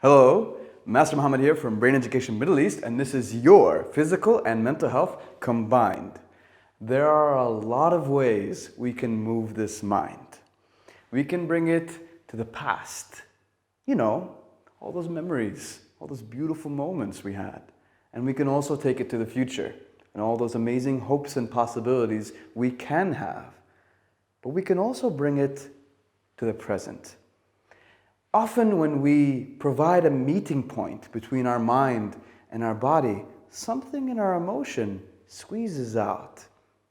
Hello, Master Muhammad here from Brain Education Middle East, and this is your physical and mental health combined. There are a lot of ways we can move this mind. We can bring it to the past. You know, all those memories, all those beautiful moments we had. And we can also take it to the future and all those amazing hopes and possibilities we can have. But we can also bring it to the present. Often when we provide a meeting point between our mind and our body, something in our emotion squeezes out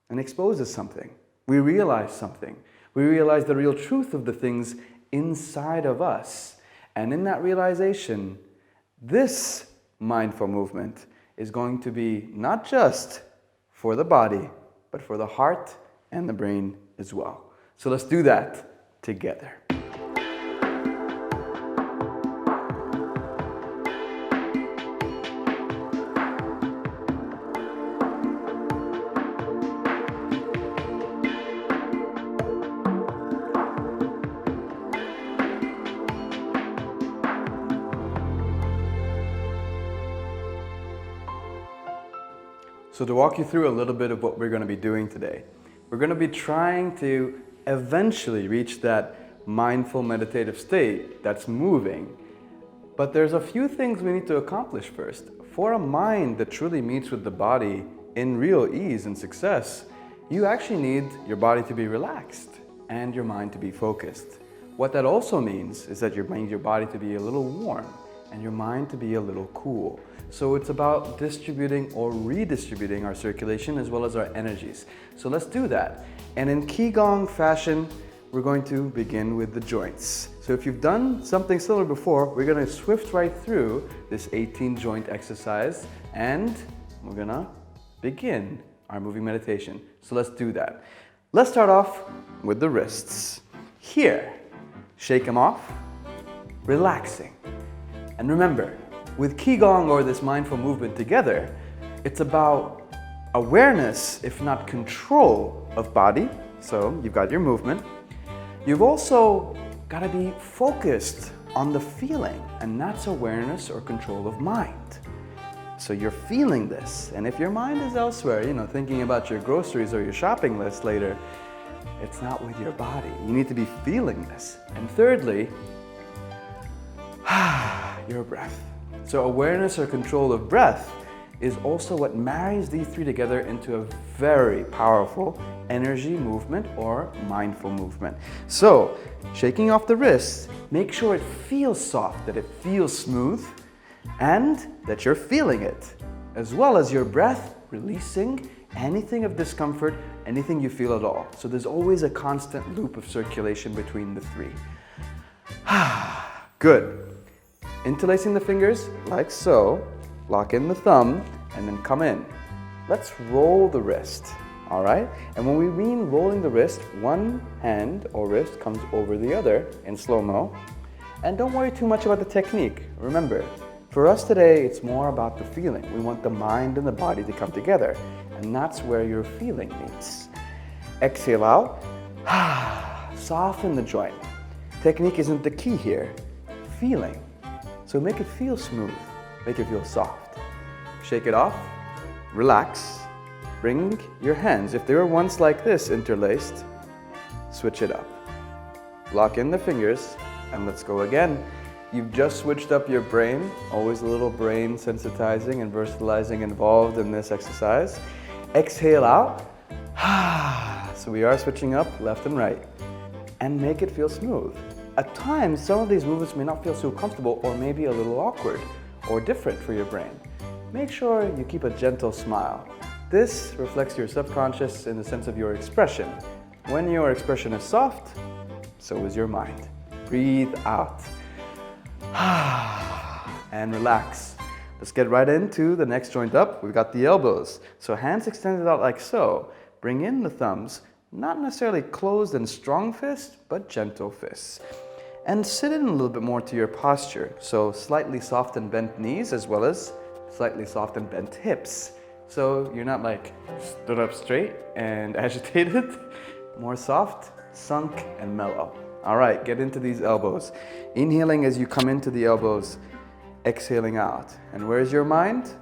and exposes something. We realize something. We realize the real truth of the things inside of us. And in that realization, this mindful movement is going to be not just for the body, but for the heart and the brain as well. So let's do that together. So to walk you through a little bit of what we're going to be doing today, we're going to be trying to eventually reach that mindful meditative state that's moving. But there's a few things we need to accomplish first. For a mind that truly meets with the body in real ease and success, you actually need your body to be relaxed and your mind to be focused. What that also means is that you need your body to be a little warm and your mind to be a little cool. So it's about distributing or redistributing our circulation as well as our energies. So let's do that. And in Qigong fashion, we're going to begin with the joints. So if you've done something similar before, we're going to swift right through this 18 joint exercise and we're going to begin our moving meditation. So let's do that. Let's start off with the wrists. Here, shake them off, relaxing. And remember, with Qigong or this mindful movement together, it's about awareness, if not control, of body. So you've got your movement. You've also got to be focused on the feeling, and that's awareness or control of mind. So you're feeling this, and if your mind is elsewhere, thinking about your groceries or your shopping list later, it's not with your body. You need to be feeling this. And thirdly, your breath. So awareness or control of breath is also what marries these three together into a very powerful energy movement or mindful movement. So shaking off the wrists, make sure it feels soft, that it feels smooth, and that you're feeling it, as well as your breath releasing anything of discomfort, anything you feel at all. So there's always a constant loop of circulation between the three. Good. Interlacing the fingers like so, lock in the thumb, and then come in. Let's roll the wrist, all right? And when we mean rolling the wrist, one hand or wrist comes over the other in slow-mo. And don't worry too much about the technique. Remember, for us today, it's more about the feeling. We want the mind and the body to come together, and that's where your feeling meets. Exhale out, soften the joint. Technique isn't the key here, feeling. So make it feel smooth, make it feel soft. Shake it off, relax, bring your hands, if they were once like this interlaced, switch it up. Lock in the fingers and let's go again. You've just switched up your brain, always a little brain sensitizing and versatizing involved in this exercise. Exhale out, so we are switching up left and right, and make it feel smooth. At times, some of these movements may not feel so comfortable or maybe a little awkward or different for your brain. Make sure you keep a gentle smile. This reflects your subconscious in the sense of your expression. When your expression is soft, so is your mind. Breathe out. And relax. Let's get right into the next joint up. We've got the elbows. So hands extended out like so. Bring in the thumbs. Not necessarily closed and strong fist, but gentle fists. And sit in a little bit more to your posture. So slightly soft and bent knees as well as slightly soft and bent hips. So you're not like stood up straight and agitated, more soft, sunk and mellow. All right, get into these elbows. Inhaling as you come into the elbows, exhaling out. And where's your mind?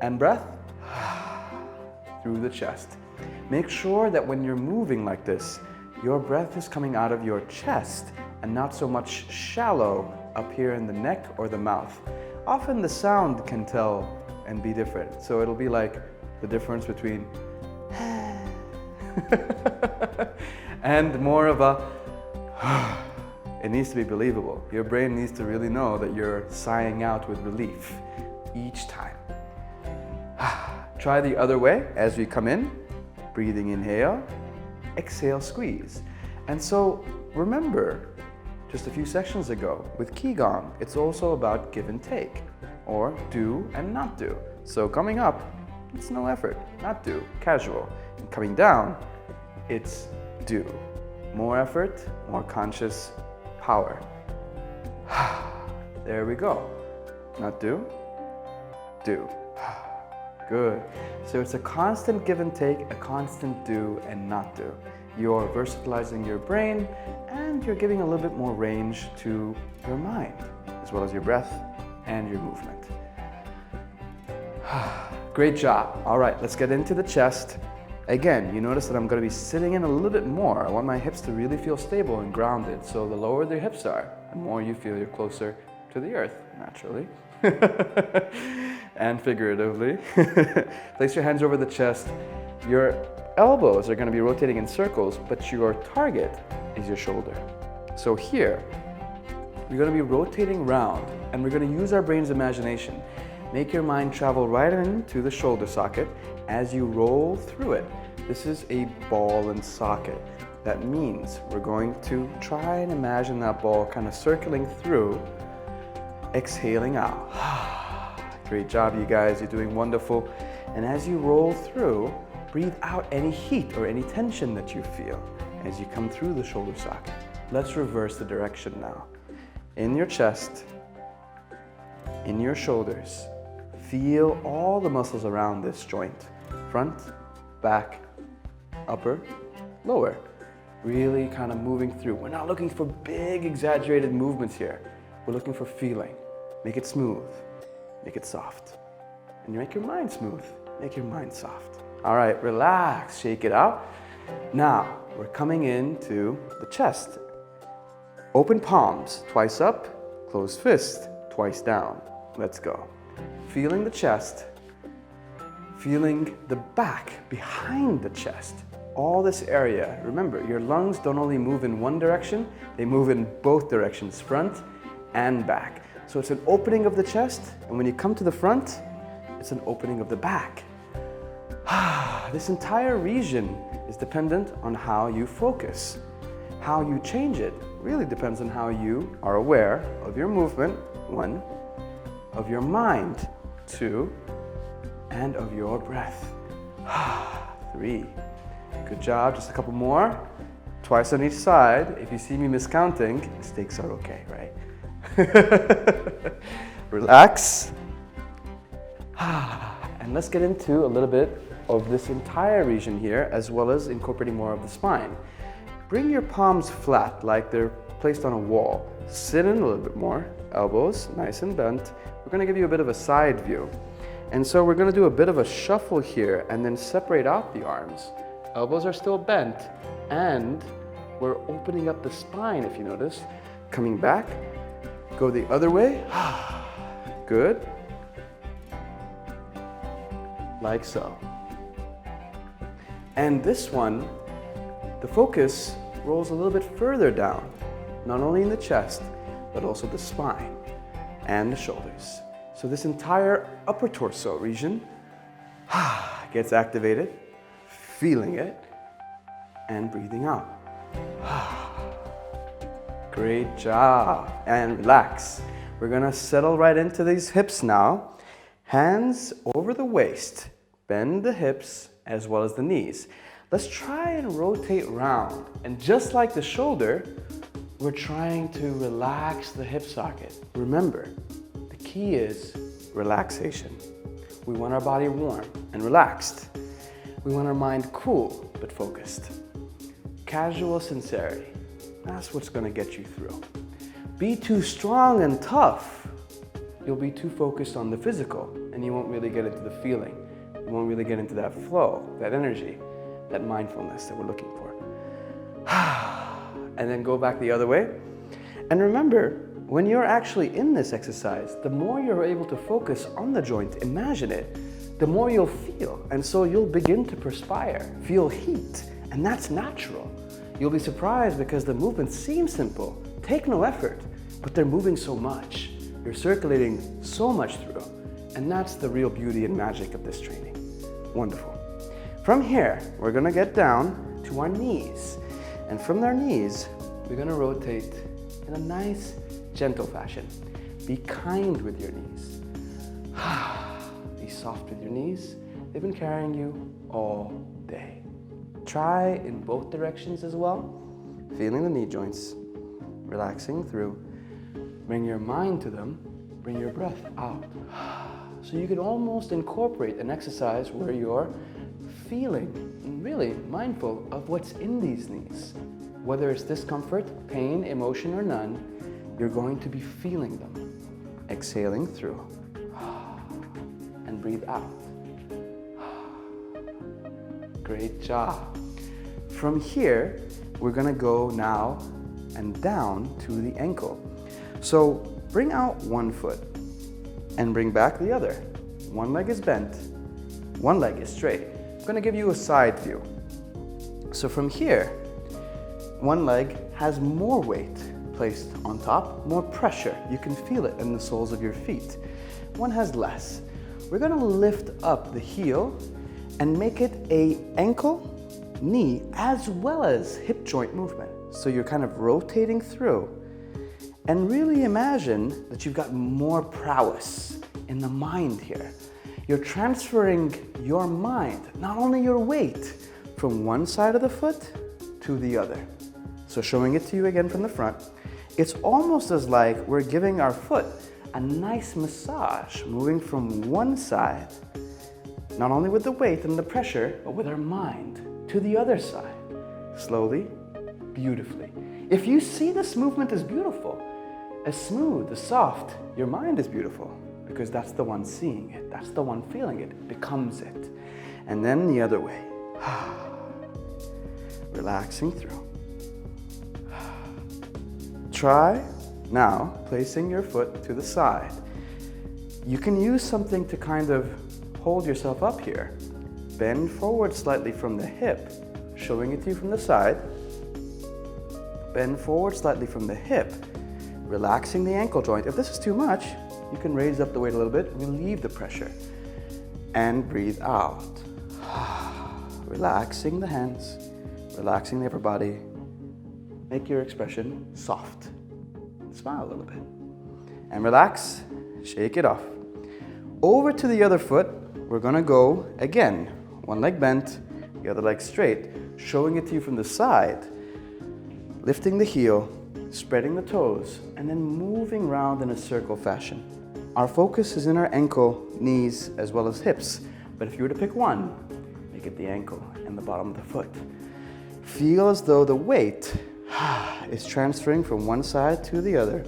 And breath? Through the chest. Make sure that when you're moving like this, your breath is coming out of your chest and not so much shallow up here in the neck or the mouth. Often the sound can tell and be different. So it'll be like the difference between and more of a it needs to be believable. Your brain needs to really know that you're sighing out with relief each time. Try the other way as we come in. Breathing inhale, exhale, squeeze. And so remember, just a few sessions ago with Qigong, it's also about give and take, or do and not do. So coming up, it's no effort, not do, casual. And coming down, it's do. More effort, more conscious power. There we go. Not do, do. Good. So it's a constant give and take, a constant do and not do. You're versatilizing your brain and you're giving a little bit more range to your mind, as well as your breath and your movement. Great job. All right, let's get into the chest. Again, you notice that I'm going to be sitting in a little bit more. I want my hips to really feel stable and grounded. So the lower the hips are, the more you feel you're closer to the earth, naturally. And figuratively. Place your hands over the chest. Your elbows are going to be rotating in circles, but your target is your shoulder. So here, we're going to be rotating round, and we're going to use our brain's imagination. Make your mind travel right into the shoulder socket as you roll through it. This is a ball and socket. That means we're going to try and imagine that ball kind of circling through, exhaling out. Great job, you guys. You're doing wonderful. And as you roll through, breathe out any heat or any tension that you feel as you come through the shoulder socket. Let's reverse the direction now. In your chest, in your shoulders, feel all the muscles around this joint. Front, back, upper, lower. Really kind of moving through. We're not looking for big, exaggerated movements here. We're looking for feeling. Make it smooth. Make it soft. And you make your mind smooth. Make your mind soft. All right, relax, shake it out. Now, we're coming into the chest. Open palms, twice up, closed fist, twice down. Let's go. Feeling the chest, feeling the back behind the chest. All this area. Remember, your lungs don't only move in one direction, they move in both directions, front and back. So it's an opening of the chest, and when you come to the front, it's an opening of the back. This entire region is dependent on how you focus. How you change it really depends on how you are aware of your movement, 1, of your mind, 2, and of your breath, 3. Good job, just a couple more. Twice on each side. If you see me miscounting, mistakes are okay, right? Relax. And let's get into a little bit of this entire region here, as well as incorporating more of the spine. Bring your palms flat, like they're placed on a wall. Sit in a little bit more, elbows nice and bent. We're going to give you a bit of a side view. And so we're going to do a bit of a shuffle here and then separate out the arms. Elbows are still bent, and we're opening up the spine, if you notice. Coming back, go the other way. Good. Like so. And this one, the focus rolls a little bit further down, not only in the chest, but also the spine and the shoulders. So this entire upper torso region gets activated, feeling it, and breathing out. Great job. And relax. We're gonna settle right into these hips now. Hands over the waist. Bend the hips as well as the knees. Let's try and rotate round. And just like the shoulder, we're trying to relax the hip socket. Remember, the key is relaxation. We want our body warm and relaxed. We want our mind cool but focused. Casual sincerity. That's what's going to get you through. be too strong and tough, you'll be too focused on the physical and you won't really get into the feeling. You won't really get into that flow, that energy, that mindfulness that we're looking for. And then go back the other way. And remember, when you're actually in this exercise, the more you're able to focus on the joint, imagine it, the more you'll feel. And so you'll begin to perspire, feel heat, and that's natural. You'll be surprised because the movements seem simple, take no effort, but they're moving so much. You're circulating so much through, and that's the real beauty and magic of this training. Wonderful. From here, we're gonna get down to our knees. And from our knees, we're gonna rotate in a nice, gentle fashion. Be kind with your knees. Be soft with your knees. They've been carrying you all day. Try in both directions as well. Feeling the knee joints, relaxing through. Bring your mind to them, bring your breath out. So you can almost incorporate an exercise where you're feeling and really mindful of what's in these knees. Whether it's discomfort, pain, emotion, or none, you're going to be feeling them. Exhaling through. And breathe out. Great job. From here, we're gonna go now and down to the ankle. So bring out one foot and bring back the other. One leg is bent, one leg is straight. I'm gonna give you a side view. So from here, one leg has more weight placed on top, more pressure. You can feel it in the soles of your feet. One has less. We're gonna lift up the heel and make it a ankle, knee, as well as hip joint movement. So you're kind of rotating through. And really imagine that you've got more prowess in the mind here. You're transferring your mind, not only your weight, from one side of the foot to the other. So showing it to you again from the front, it's almost as like we're giving our foot a nice massage, moving from one side, not only with the weight and the pressure, but with our mind to the other side. Slowly, beautifully. If you see this movement as beautiful, as smooth, as soft, your mind is beautiful because that's the one seeing it, that's the one feeling it, becomes it. And then the other way. Relaxing through. Try now placing your foot to the side. You can use something to kind of hold yourself up here. Bend forward slightly from the hip, showing it to you from the side. Bend forward slightly from the hip, relaxing the ankle joint. If this is too much, you can raise up the weight a little bit, relieve the pressure, and breathe out. Relaxing the hands, relaxing the upper body. Make your expression soft. Smile a little bit. And relax, shake it off. Over to the other foot, we're gonna go again. One leg bent, the other leg straight, showing it to you from the side. Lifting the heel, spreading the toes, and then moving round in a circle fashion. Our focus is in our ankle, knees, as well as hips. But if you were to pick one, make it the ankle and the bottom of the foot. Feel as though the weight is transferring from one side to the other.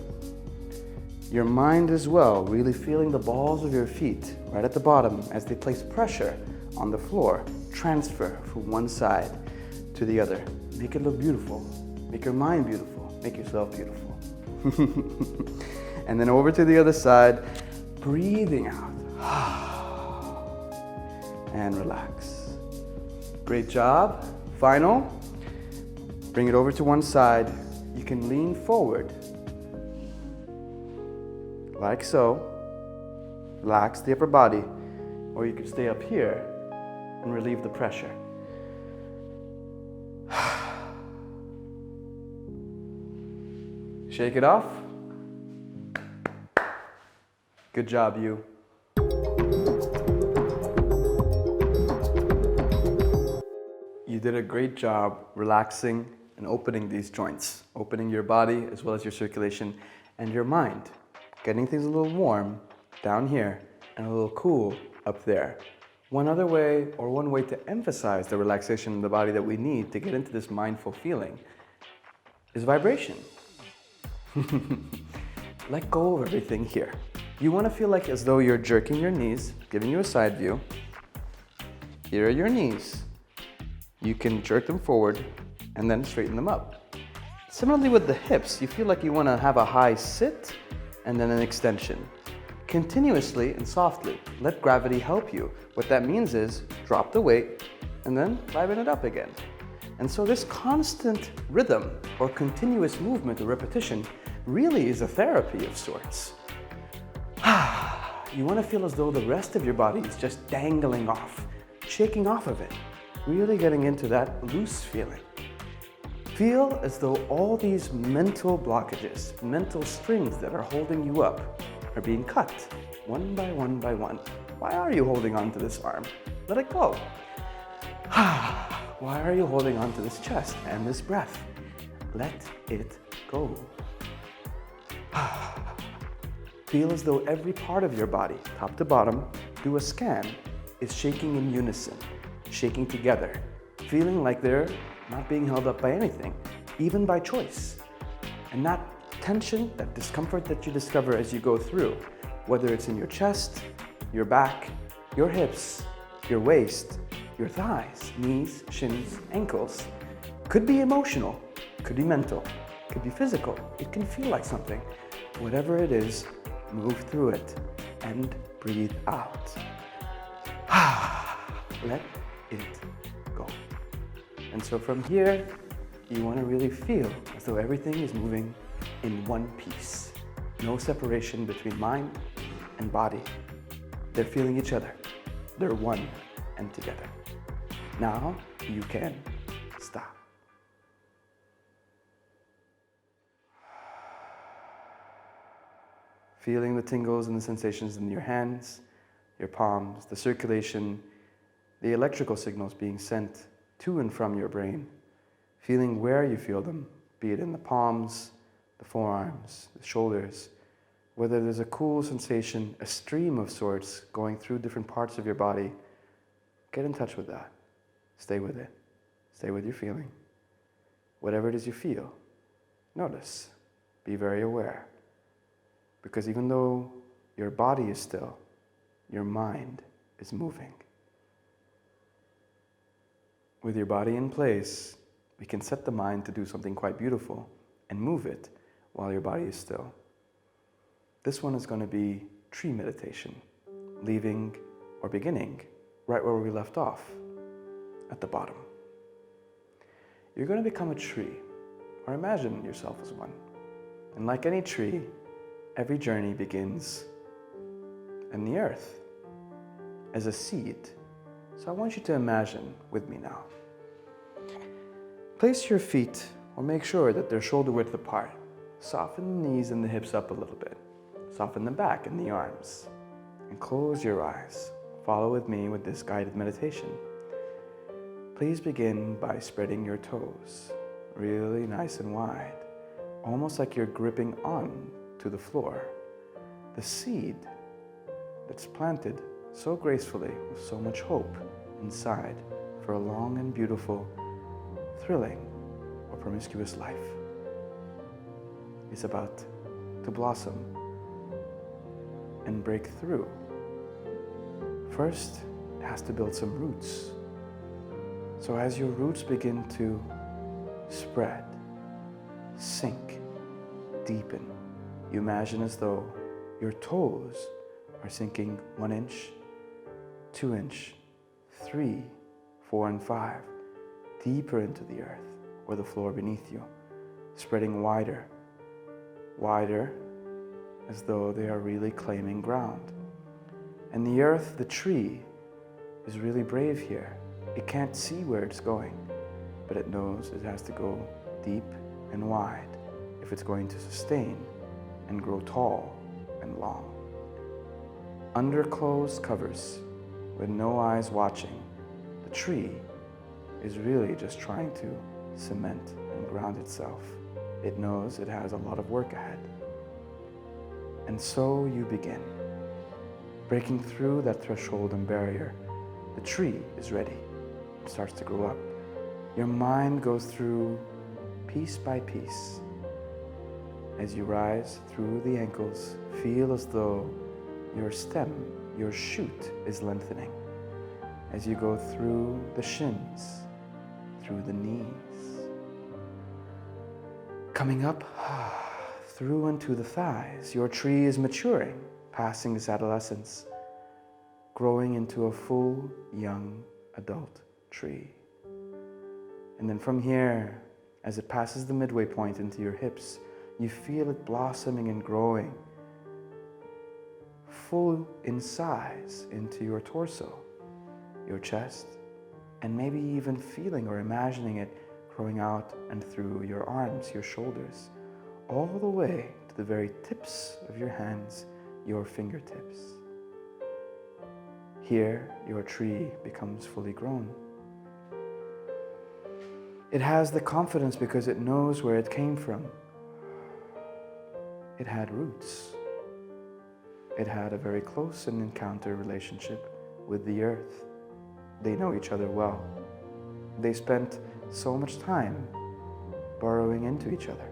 Your mind as well, really feeling the balls of your feet right at the bottom as they place pressure on the floor. Transfer from one side to the other. Make it look beautiful. Make your mind beautiful. Make yourself beautiful. And then over to the other side, breathing out. And relax. Great job. Final. Bring it over to one side. You can lean forward. Like so. Relax the upper body. Or you can stay up here and relieve the pressure. Shake it off. Good job, you. You did a great job relaxing and opening these joints, opening your body as well as your circulation and your mind, getting things a little warm down here and a little cool up there. One other way, or one way to emphasize the relaxation in the body that we need to get into this mindful feeling is vibration. Let go of everything here. You want to feel like as though you're jerking your knees, giving you a side view. Here are your knees. You can jerk them forward and then straighten them up. Similarly with the hips, you feel like you want to have a high sit and then an extension. Continuously and softly, let gravity help you. What that means is drop the weight and then liven it up again. And so this constant rhythm or continuous movement or repetition really is a therapy of sorts. You want to feel as though the rest of your body is just dangling off, shaking off of it, really getting into that loose feeling. Feel as though all these mental blockages, mental strings that are holding you up are being cut one by one by one. Why are you holding on to this arm? Let it go. Why are you holding on to this chest and this breath? Let it go. Feel as though every part of your body, top to bottom, do a scan, is shaking in unison, shaking together, feeling like they're not being held up by anything, even by choice. And that tension, that discomfort that you discover as you go through, whether it's in your chest, your back, your hips, your waist, your thighs, knees, shins, ankles, could be emotional, could be mental, could be physical, it can feel like something. Whatever it is, move through it and breathe out. Let it go. And so from here, you want to really feel as though everything is moving in one piece. No separation between mind and body. They're feeling each other. They're one and together. Now you can stop. Feeling the tingles and the sensations in your hands, your palms, the circulation, the electrical signals being sent to and from your brain. Feeling where you feel them, be it in the palms, the forearms, the shoulders, whether there's a cool sensation, a stream of sorts going through different parts of your body. Get in touch with that. Stay with it. Stay with your feeling. Whatever it is you feel, notice. Be very aware. Because even though your body is still, your mind is moving. With your body in place, we can set the mind to do something quite beautiful and move it while your body is still. This one is going to be tree meditation, leaving or beginning right where we left off, at the bottom. You're going to become a tree, or imagine yourself as one. And like any tree, every journey begins in the earth as a seed. So I want you to imagine with me now. Place your feet, or make sure that they're shoulder width apart. Soften the knees and the hips up a little bit. Soften the back and the arms. And close your eyes. Follow with me with this guided meditation. Please begin by spreading your toes, really nice and wide, almost like you're gripping on to the floor. The seed that's planted so gracefully with so much hope inside for a long and beautiful, thrilling or promiscuous life is about to blossom and break through. First, it has to build some roots. So as your roots begin to spread, sink, deepen, you imagine as though your toes are sinking 1 inch, 2 inch, 3, 4, and 5, deeper into the earth or the floor beneath you, spreading wider, wider, as though they are really claiming ground. And the earth, the tree, is really brave here. It can't see where it's going, but it knows it has to go deep and wide if it's going to sustain and grow tall and long. Under closed covers, with no eyes watching, the tree is really just trying to cement and ground itself. It knows it has a lot of work ahead. And so you begin. Breaking through that threshold and barrier, the tree is ready. It starts to grow up. Your mind goes through piece by piece, As you rise through the ankles, feel as though your stem, your shoot is lengthening. As you go through the shins, through the knees. Coming up through into the thighs, your tree is maturing, passing its adolescence, growing into a full young adult tree. And then from here, as it passes the midway point into your hips, you feel it blossoming and growing full in size into your torso, your chest, and maybe even feeling or imagining it growing out and through your arms, your shoulders, all the way to the very tips of your hands, your fingertips. Here, your tree becomes fully grown. It has the confidence because it knows where it came from. It had roots. It had a very close and encounter relationship with the earth. They know each other well. They spent so much time burrowing into each other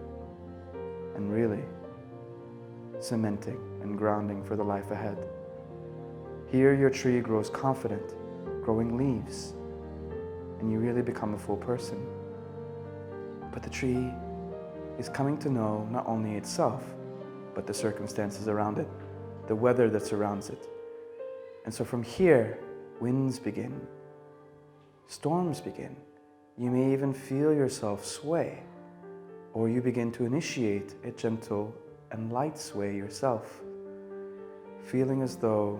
and really cementing and grounding for the life ahead. Here your tree grows confident, growing leaves, and you really become a full person. But the tree is coming to know not only itself, but the circumstances around it, the weather that surrounds it. And so from here, winds begin, storms begin. You may even feel yourself sway, or you begin to initiate a gentle and light sway yourself, feeling as though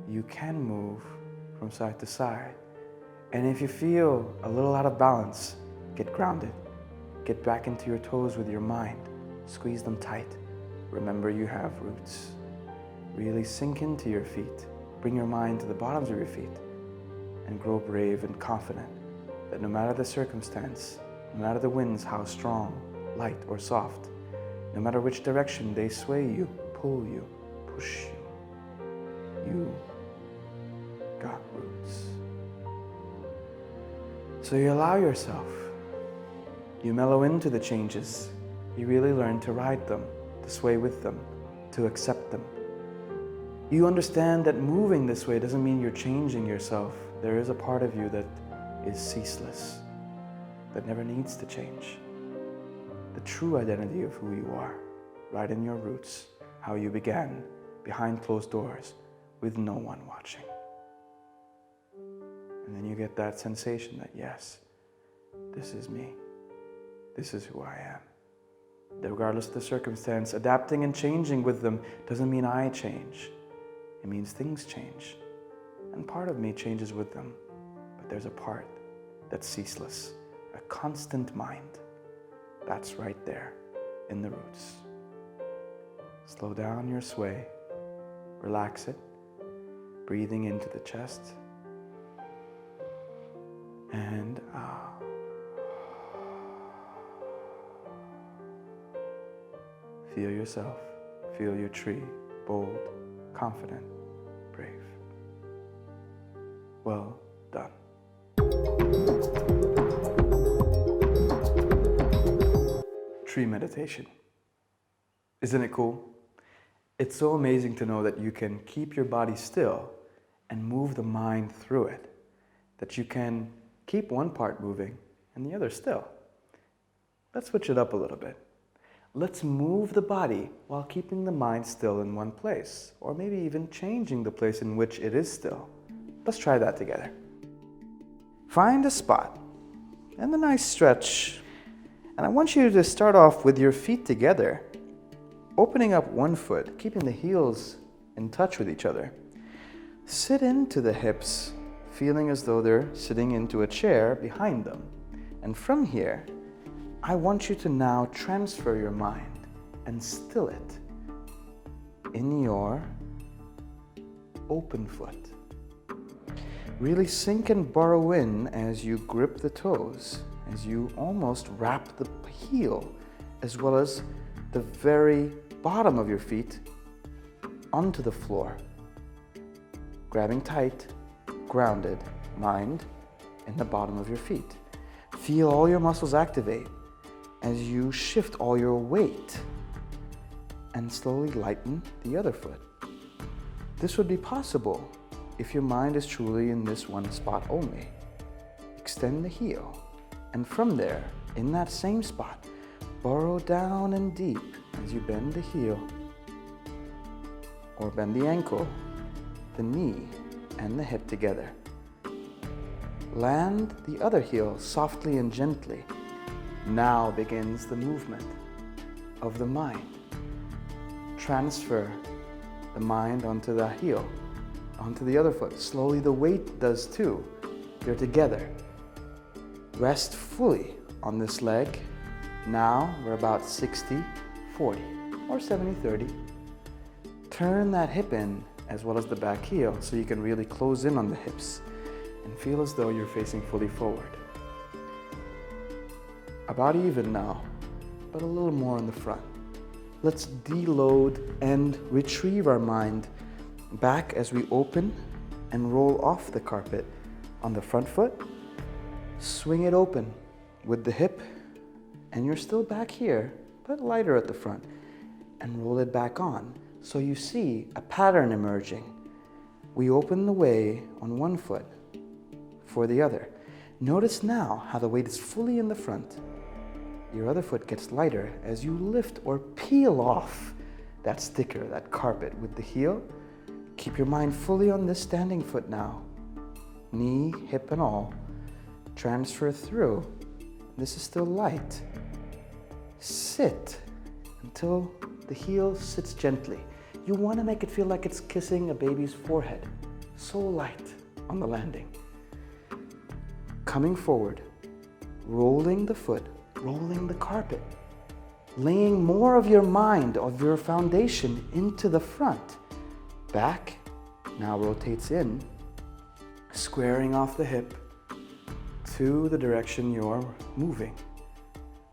you can move from side to side. And if you feel a little out of balance, get grounded. Get back into your toes with your mind. Squeeze them tight. Remember you have roots. Really sink into your feet. Bring your mind to the bottoms of your feet and grow brave and confident that no matter the circumstance, no matter the winds, how strong, light or soft, no matter which direction they sway you, pull you, push you got roots. So you allow yourself, you mellow into the changes, you really learn to ride them, to sway with them, to accept them. You understand that moving this way doesn't mean you're changing yourself. There is a part of you that is ceaseless, that never needs to change. The true identity of who you are, right in your roots, how you began, behind closed doors, with no one watching. And then you get that sensation that yes, this is me. This is who I am. That regardless of the circumstance, adapting and changing with them doesn't mean I change. It means things change. And part of me changes with them. But there's a part that's ceaseless, a constant mind. That's right there in the roots. Slow down your sway. Relax it. Breathing into the chest. And out. Feel yourself. Feel your tree. Bold, confident, brave. Well done. Tree meditation. Isn't it cool? It's so amazing to know that you can keep your body still and move the mind through it. That you can keep one part moving and the other still. Let's switch it up a little bit. Let's move the body while keeping the mind still in one place, or maybe even changing the place in which it is still. Let's try that together. Find a spot and a nice stretch. And I want you to start off with your feet together, opening up one foot, keeping the heels in touch with each other. Sit into the hips, feeling as though they're sitting into a chair behind them. And from here, I want you to now transfer your mind and still it in your open foot. Really sink and burrow in as you grip the toes, as you almost wrap the heel as well as the very bottom of your feet onto the floor. Grabbing tight, grounded, mind in the bottom of your feet. Feel all your muscles activate as you shift all your weight and slowly lighten the other foot. This would be possible if your mind is truly in this one spot only. Extend the heel, and from there, in that same spot, burrow down and deep as you bend the heel, or bend the ankle, the knee, and the hip together. Land the other heel softly and gently. Now begins the movement of the mind. Transfer the mind onto the heel, onto the other foot. Slowly the weight does too. They're together. Rest fully on this leg. Now we're about 60-40 or 70-30. Turn that hip in as well as the back heel so you can really close in on the hips and feel as though you're facing fully forward. About even now, but a little more in the front. Let's deload and retrieve our mind back as we open and roll off the carpet on the front foot. Swing it open with the hip, and you're still back here, but lighter at the front, and roll it back on. So you see a pattern emerging. We open the way on one foot for the other. Notice now how the weight is fully in the front. Your other foot gets lighter as you lift or peel off that sticker, that carpet with the heel. Keep your mind fully on this standing foot now. Knee, hip, and all. Transfer through. This is still light. Sit until the heel sits gently. You want to make it feel like it's kissing a baby's forehead. So light on the landing. Coming forward, rolling the foot, rolling the carpet, laying more of your mind, of your foundation into the front. Back now rotates in, squaring off the hip to the direction you're moving.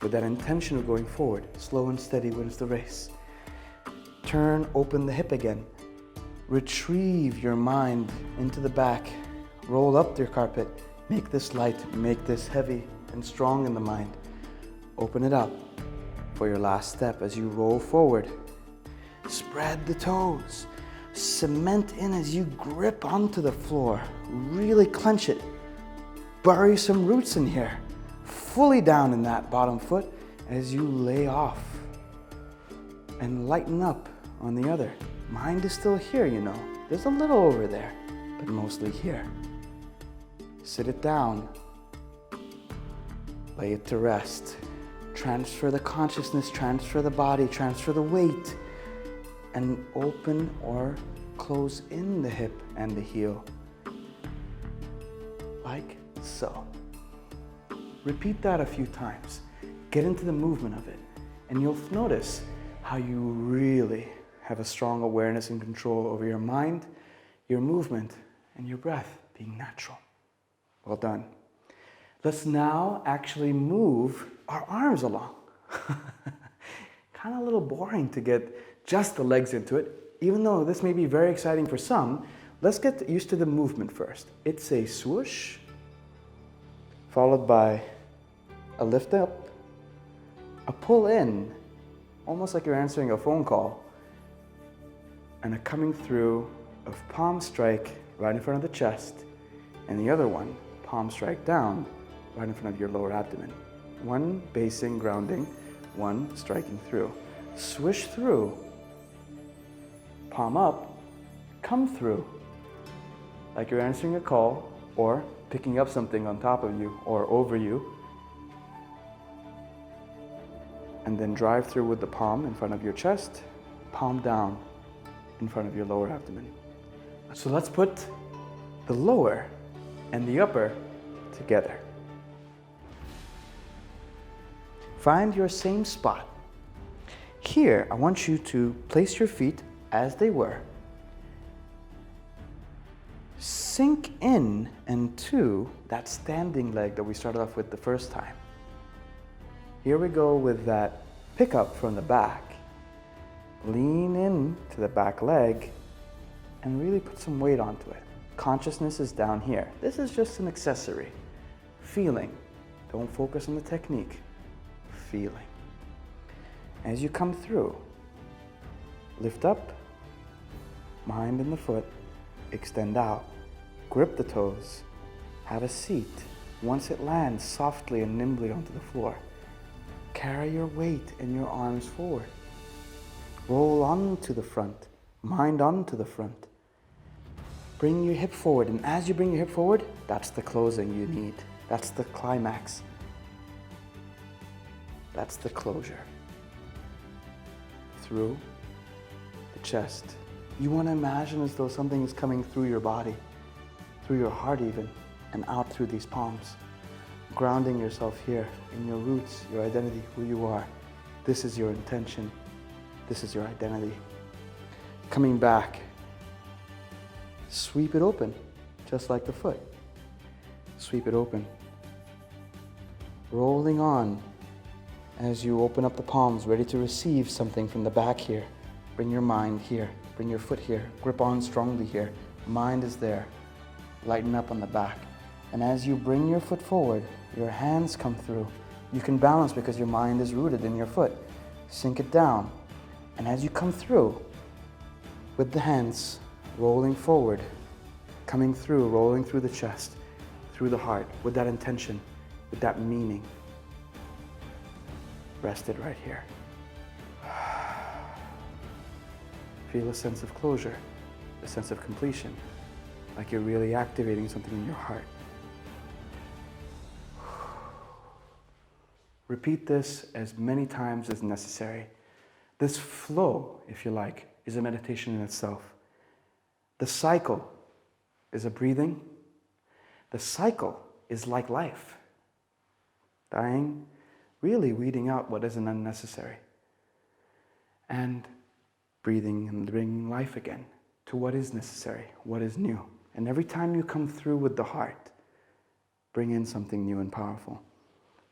With that intention of going forward, slow and steady wins the race. Turn, open the hip again. Retrieve your mind into the back. Roll up your carpet. Make this light, make this heavy and strong in the mind. Open it up for your last step as you roll forward. Spread the toes. Cement in as you grip onto the floor. Really clench it. Bury some roots in here. Fully down in that bottom foot as you lay off. And lighten up on the other. Mind is still here, you know. There's a little over there, but mostly here. Sit it down. Lay it to rest. Transfer the consciousness, transfer the body, transfer the weight, and open or close in the hip and the heel. Like so. Repeat that a few times. Get into the movement of it, and you'll notice how you really have a strong awareness and control over your mind, your movement, and your breath being natural. Well done. Let's now actually move our arms along. Kind of a little boring to get just the legs into it. Even though this may be very exciting for some, let's get used to the movement first. It's a swoosh, followed by a lift up, a pull in, almost like you're answering a phone call, and a coming through of palm strike right in front of the chest, and the other one, palm strike down right in front of your lower abdomen. One basing, grounding, one striking through. Swish through, palm up, come through, like you're answering a call or picking up something on top of you or over you, and then drive through with the palm in front of your chest, palm down in front of your lower abdomen. So let's put the lower and the upper together. Find your same spot. Here, I want you to place your feet as they were. Sink in and to that standing leg that we started off with the first time. Here we go with that pickup from the back. Lean in to the back leg and really put some weight onto it. Consciousness is down here. This is just an accessory. Feeling. Don't focus on the technique. feeling. As you come through, lift up, mind in the foot, extend out, grip the toes, have a seat. Once it lands softly and nimbly onto the floor, carry your weight and your arms forward. Roll onto the front, mind onto the front. Bring your hip forward, and as you bring your hip forward, that's the closing you need. That's the climax. That's the closure. Through the chest. You want to imagine as though something is coming through your body, through your heart even, and out through these palms. Grounding yourself here in your roots, your identity, who you are. This is your intention. This is your identity. Coming back. Sweep it open, just like the foot. Sweep it open. Rolling on as you open up the palms, ready to receive something from the back here. Bring your mind here. Bring your foot here. Grip on strongly here. Mind is there. Lighten up on the back. And as you bring your foot forward, your hands come through. You can balance because your mind is rooted in your foot. Sink it down. And as you come through, with the hands rolling forward, coming through, rolling through the chest, through the heart, with that intention, with that meaning. Rest it right here. Feel a sense of closure, a sense of completion, like you're really activating something in your heart. Repeat this as many times as necessary. This flow, if you like, is a meditation in itself. The cycle is a breathing. The cycle is like life. Dying, really weeding out what isn't unnecessary. And breathing and bringing life again to what is necessary, what is new. And every time you come through with the heart, bring in something new and powerful.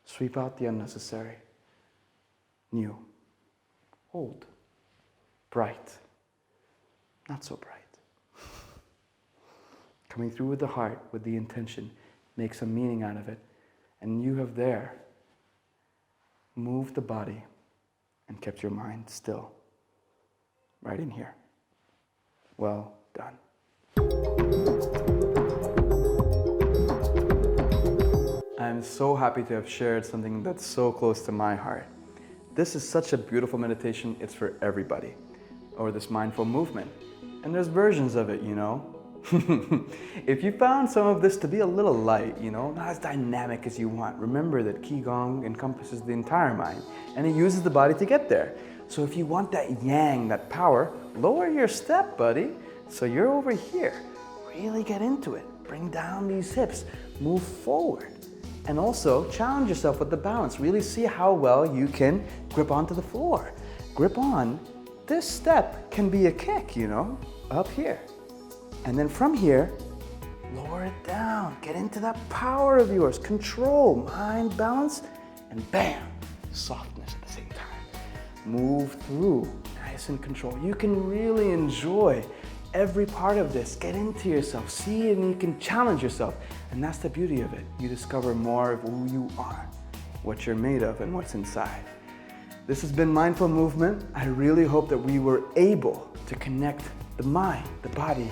Sweep out the unnecessary. New. Old. Bright. Not so bright. Coming through with the heart, with the intention, make some meaning out of it. And you have there moved the body and kept your mind still. Right in here. Well done. I'm so happy to have shared something that's so close to my heart. This is such a beautiful meditation, it's for everybody. Or this mindful movement. And there's versions of it, you know. If you found some of this to be a little light, you know, not as dynamic as you want, remember that Qigong encompasses the entire mind and it uses the body to get there. So if you want that yang, that power, lower your step, buddy. So you're over here. Really get into it. Bring down these hips. Move forward. And also challenge yourself with the balance. Really see how well you can grip onto the floor. Grip on. This step can be a kick, you know, up here. And then from here, lower it down. Get into that power of yours. Control, mind, balance, and bam, softness at the same time. Move through, nice and control. You can really enjoy every part of this. Get into yourself, see it, and you can challenge yourself. And that's the beauty of it. You discover more of who you are, what you're made of, and what's inside. This has been Mindful Movement. I really hope that we were able to connect the mind, the body,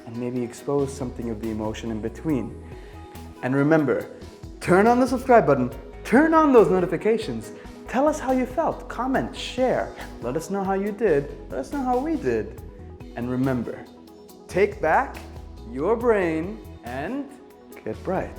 and maybe expose something of the emotion in between. And remember, turn on the subscribe button, turn on those notifications. Tell us how you felt, comment, share. Let us know how you did, let us know how we did. And remember, take back your brain and get bright.